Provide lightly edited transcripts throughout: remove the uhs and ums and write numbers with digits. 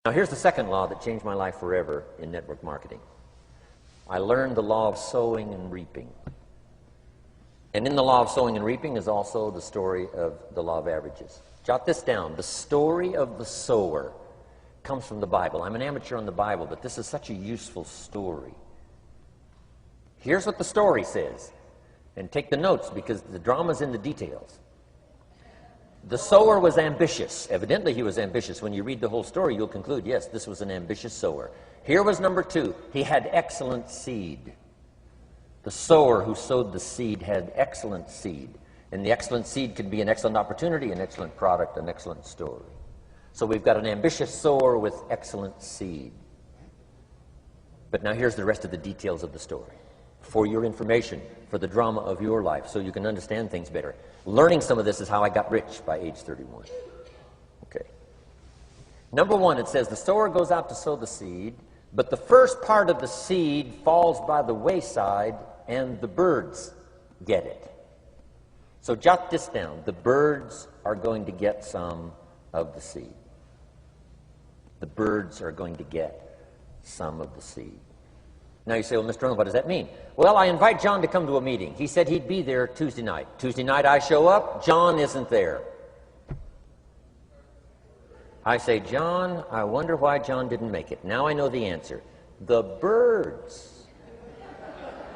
Now here's the second law that changed my life forever in network marketing. I learned the law of sowing and reaping. And in the law of sowing and reaping is also the story of the law of averages. Jot this down. The story of the sower comes from the Bible. I'm an amateur on the Bible, but this is such a useful story. Here's what the story says. And take the notes because the drama's in the details. The sower was ambitious. Evidently he was ambitious. When you read the whole story, you'll conclude, yes, this was an ambitious sower. Here was number two. He had excellent seed. The sower who sowed the seed had excellent seed. And the excellent seed could be an excellent opportunity, an excellent product, an excellent story. So we've got an ambitious sower with excellent seed. But now here's the rest of the details of the story. For your information, for the drama of your life, so you can understand things better. Learning some of this is how I got rich by age 31. Okay. Number one, it says the sower goes out to sow the seed, but the first part of the seed falls by the wayside and the birds get it. So jot this down. The birds are going to get some of the seed. The birds are going to get some of the seed. Now you say, well, Mr. Rohn, what does that mean? Well, I invite John to come to a meeting. He said he'd be there Tuesday night. Tuesday night I show up, John isn't there. I say, John, I wonder why John didn't make it. Now I know the answer. The birds.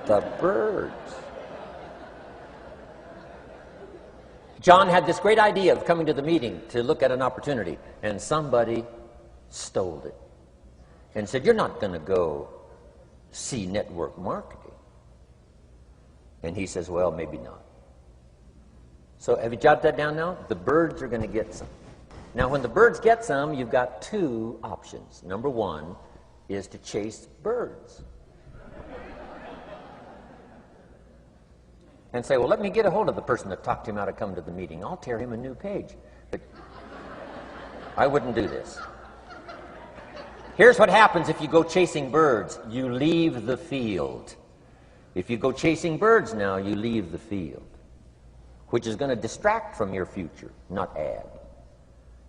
The birds. John had this great idea of coming to the meeting to look at an opportunity, and somebody stole it and said, you're not going to go see network marketing. And he says, well, maybe not. So have you jotted that down now? The birds are going to get some. Now, when the birds get some, you've got two options. Number one is to chase birds. And say, well, let me get a hold of the person that talked him out of coming to the meeting. I'll tear him a new page. But I wouldn't do this. Here's what happens if you go chasing birds. You leave the field. If you go chasing birds now, you leave the field, which is going to distract from your future, not add.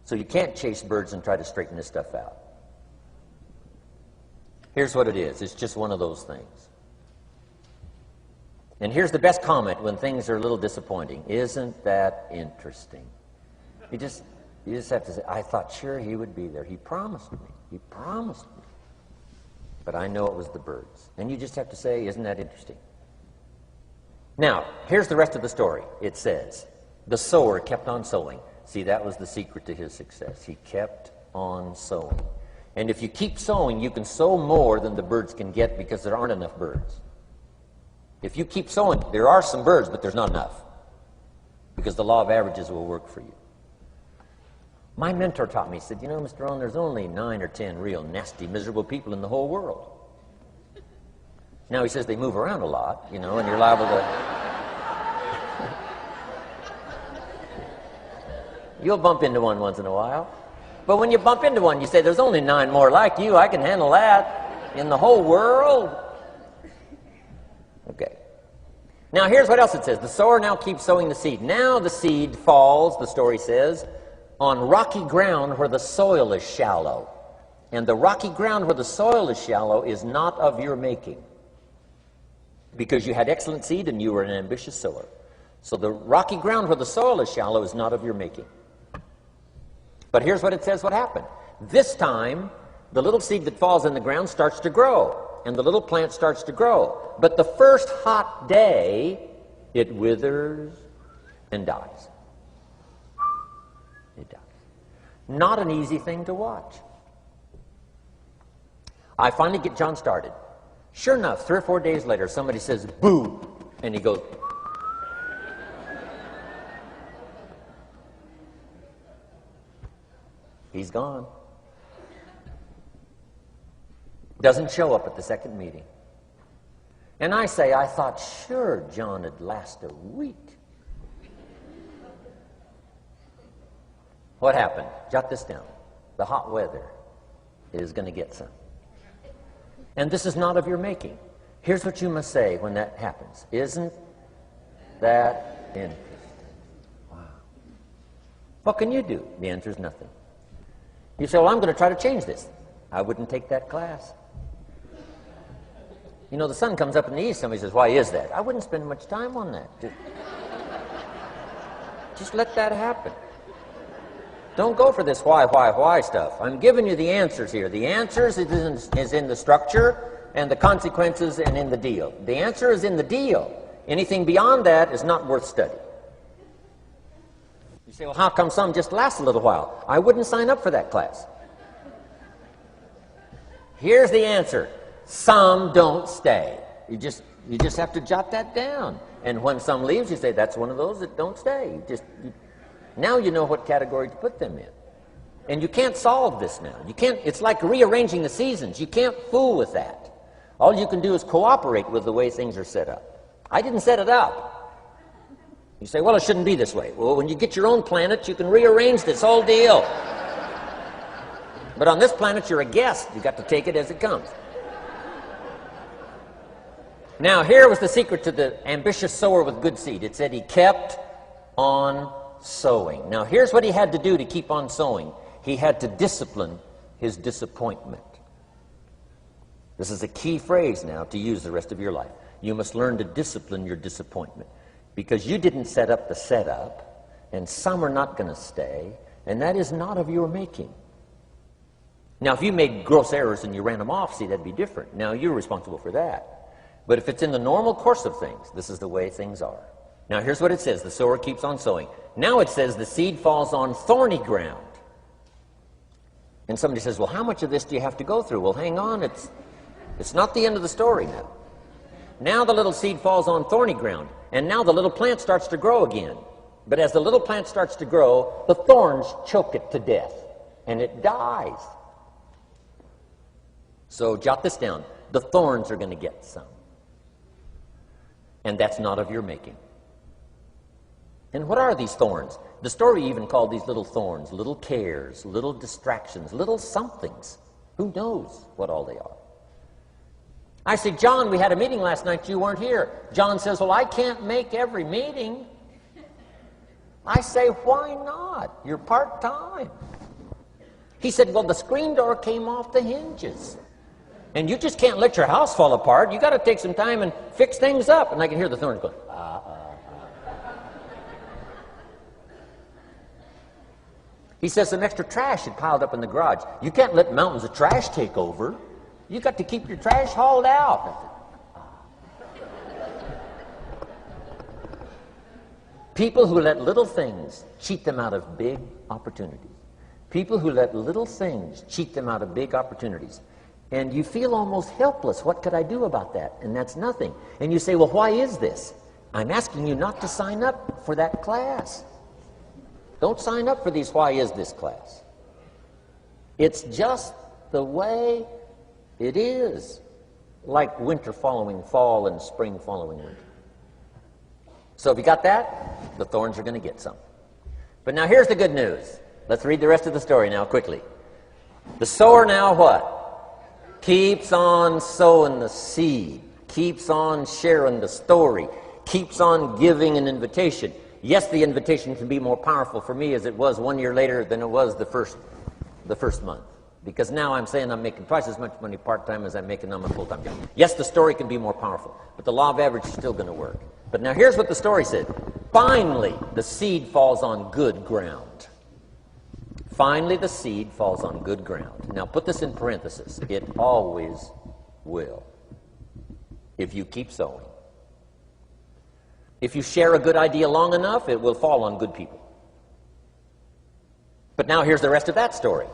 So you can't chase birds and try to straighten this stuff out. Here's what it is. It's just one of those things. And here's the best comment when things are a little disappointing. Isn't that interesting? You just have to say, I thought sure he would be there. He promised me. He promised me. But I know it was the birds. And you just have to say, isn't that interesting? Now, here's the rest of the story. It says, the sower kept on sowing. See, that was the secret to his success. He kept on sowing. And if you keep sowing, you can sow more than the birds can get because there aren't enough birds. If you keep sowing, there are some birds, but there's not enough. Because the law of averages will work for you. My mentor taught me, he said, you know, Mr. Rohn, there's only 9 or 10 real nasty, miserable people in the whole world. Now he says they move around a lot, you know, and you're liable to... You'll bump into one once in a while. But when you bump into one, you say, there's only 9 more like you. I can handle that in the whole world. Okay. Now here's what else it says. The sower now keeps sowing the seed. Now the seed falls, the story says, on rocky ground where the soil is shallow. And the rocky ground where the soil is shallow is not of your making. Because you had excellent seed and you were an ambitious sower. So the rocky ground where the soil is shallow is not of your making. But here's what it says what happened. This time, the little seed that falls in the ground starts to grow. And the little plant starts to grow. But the first hot day, it withers and dies. It dies. Not an easy thing to watch. I finally get John started. Sure enough, 3 or 4 days later, somebody says, boo! And he goes, he's gone. Doesn't show up at the second meeting. And I say, I thought sure John would last a week. What happened? Jot this down. The hot weather is going to get some. And this is not of your making. Here's what you must say when that happens. Isn't that interesting? Wow. What can you do? The answer is nothing. You say, well, I'm going to try to change this. I wouldn't take that class. You know, the sun comes up in the east. Somebody says, why is that? I wouldn't spend much time on that. Just let that happen. Don't go for this why stuff. I'm giving you the answers here. The answers is in the structure and the consequences and in the deal. The answer is in the deal. Anything beyond that is not worth study. You say, well, how come some just last a little while? I wouldn't sign up for that class. Here's the answer. Some don't stay. You just have to jot that down. And when some leaves, you say, that's one of those that don't stay. Now you know what category to put them in. And you can't solve this now. You can't. It's like rearranging the seasons. You can't fool with that. All you can do is cooperate with the way things are set up. I didn't set it up. You say, well, it shouldn't be this way. Well, when you get your own planet, you can rearrange this whole deal. But on this planet, you're a guest. You've got to take it as it comes. Now, here was the secret to the ambitious sower with good seed. It said he kept on sowing. Now, here's what he had to do to keep on sowing. He had to discipline his disappointment. This is a key phrase now to use the rest of your life. You must learn to discipline your disappointment, because you didn't set up the setup, and some are not going to stay, and that is not of your making. Now, if you made gross errors and you ran them off, see, that'd be different. Now, you're responsible for that. But if it's in the normal course of things, this is the way things are. Now, here's what it says. The sower keeps on sowing. Now it says the seed falls on thorny ground. And somebody says, well, how much of this do you have to go through? Well, hang on. It's not the end of the story now. Now the little seed falls on thorny ground. And now the little plant starts to grow again. But as the little plant starts to grow, the thorns choke it to death. And it dies. So jot this down. The thorns are going to get some. And that's not of your making. And what are these thorns? The story even called these little thorns, little cares, little distractions, little somethings. Who knows what all they are? I say, John, we had a meeting last night, you weren't here. John says, well, I can't make every meeting. I say, why not? You're part-time. He said, well, the screen door came off the hinges. And you just can't let your house fall apart. You got to take some time and fix things up. And I can hear the thorns going, He says some extra trash had piled up in the garage. You can't let mountains of trash take over. You got to keep your trash hauled out. People who let little things cheat them out of big opportunities. People who let little things cheat them out of big opportunities. And you feel almost helpless. What could I do about that? And that's nothing. And you say, well, why is this? I'm asking you not to sign up for that class. Don't sign up for these why is this class. It's just the way it is. Like winter following fall and spring following winter. So if you got that, the thorns are going to get some. But now here's the good news. Let's read the rest of the story now quickly. The sower now what? Keeps on sowing the seed. Keeps on sharing the story. Keeps on giving an invitation. Yes, the invitation can be more powerful for me as it was 1 year later than it was the first month. Because now I'm saying I'm making twice as much money part-time as I'm making on my full-time job. Yes, the story can be more powerful, but the law of average is still going to work. But now here's what the story said. Finally, the seed falls on good ground. Finally, the seed falls on good ground. Now put this in parentheses. It always will, if you keep sowing. If you share a good idea long enough, it will fall on good people. But now here's the rest of that story.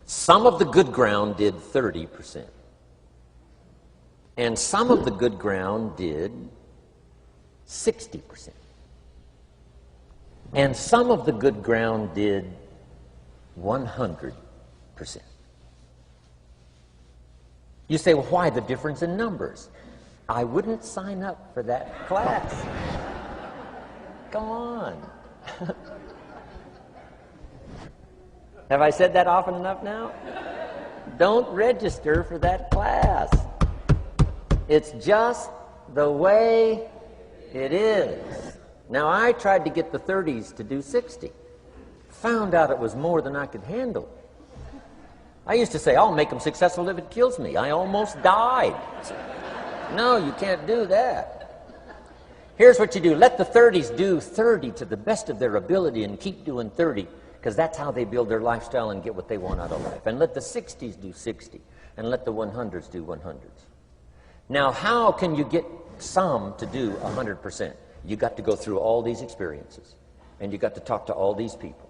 Some of the good ground did 30%. And some of the good ground did 60%. And some of the good ground did 100%. You say, well, why the difference in numbers? I wouldn't sign up for that class. Go on. Have I said that often enough now? Don't register for that class. It's just the way it is. Now, I tried to get the 30s to do 60. found out it was more than I could handle. I used to say, I'll make them successful if it kills me. I almost died. No, you can't do that. Here's what you do. Let the 30s do 30 to the best of their ability and keep doing 30, because that's how they build their lifestyle and get what they want out of life. And let the 60s do 60, and let the 100s do 100s. Now, how can you get some to do 100%? You got to go through all these experiences, and you got to talk to all these people.